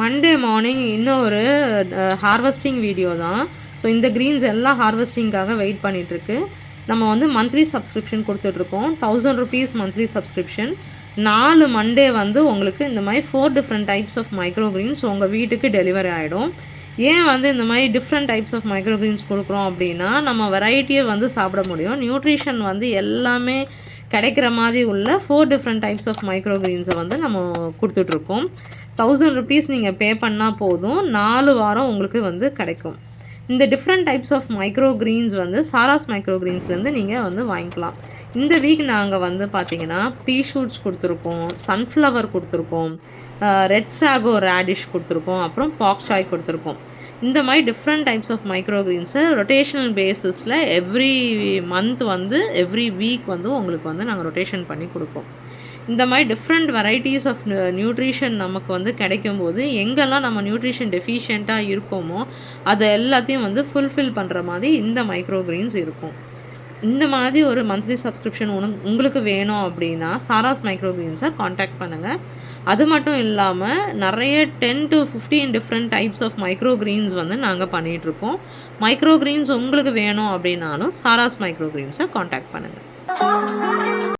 Monday morning இன்னும் ஒரு harvesting video தான். ஸோ இந்த க்ரீன்ஸ் எல்லாம் ஹார்வெஸ்டிங்காக வெயிட் பண்ணிகிட்ருக்கு. நம்ம வந்து மந்த்லி சப்ஸ்கிரிப்ஷன் கொடுத்துட்ருக்கோம். 1000 rupees மந்த்லி சப்ஸ்கிரிப்ஷன். 4 மண்டே வந்து உங்களுக்கு இந்த மாதிரி 4 different types of micro greens உங்கள் வீட்டுக்கு டெலிவரி ஆகிடும். ஏன் வந்து இந்த மாதிரி different types of micro greens கொடுக்குறோம் அப்படின்னா, நம்ம வெரைட்டியை வந்து சாப்பிட முடியும். நியூட்ரிஷன் வந்து எல்லாமே கிடைக்கிற மாதிரி உள்ள 4 டிஃப்ரெண்ட் டைப்ஸ் ஆஃப் மைக்ரோ க்ரீன்ஸை வந்து நம்ம கொடுத்துட்ருக்கோம். 1000 rupees நீங்கள் பே பண்ணால் போதும், 4 வாரம் உங்களுக்கு வந்து கிடைக்கும். இந்த different types of micro greens வந்து சாராஸ் மைக்ரோ க்ரீன்ஸ்லேருந்து நீங்கள் வந்து வாங்கிக்கலாம். இந்த வீக் நாங்கள் வந்து பார்த்தீங்கன்னா பீ ஷூட்ஸ் கொடுத்துருக்கோம், சன்ஃப்ளவர் கொடுத்துருக்கோம், ரெட் சாகோ ரேடிஷ் கொடுத்துருக்கோம், அப்புறம் பாக் சாய் கொடுத்துருக்கோம். இந்த மாதிரி டிஃப்ரெண்ட் டைப்ஸ் ஆஃப் மைக்ரோ க்ரீன்ஸை ரொட்டேஷனல் பேஸிஸில் எவ்ரி மந்த் வந்து எவ்ரி வீக் வந்து உங்களுக்கு வந்து நாங்கள் ரொட்டேஷன் பண்ணி கொடுப்போம். இந்த மாதிரி டிஃப்ரெண்ட் வெரைட்டிஸ் ஆஃப் நியூட்ரிஷன் நமக்கு வந்து கிடைக்கும்போது எங்கெல்லாம் நம்ம நியூட்ரிஷன் டெஃபிஷியண்ட்டாக இருக்கோமோ அதை எல்லாத்தையும் வந்து ஃபுல்ஃபில் பண்ணுற மாதிரி இந்த மைக்ரோ க்ரீன்ஸ் இருக்கும். இந்த மாதிரி ஒரு மந்த்லி சப்ஸ்கிரிப்ஷன் உங்களுக்கு வேணும் அப்படின்னா சாராஸ் மைக்ரோ க்ரீன்ஸை காண்டாக்ட் பண்ணுங்கள். அது மட்டும் இல்லாமல் நிறைய 10 to 15 different types of micro greens வந்து நாங்கள் பண்ணிகிட்ருக்கோம். மைக்ரோ க்ரீன்ஸ் உங்களுக்கு வேணும் அப்படின்னாலும் சாராஸ் மைக்ரோ க்ரீன்ஸை காண்டாக்ட் பண்ணுங்கள்.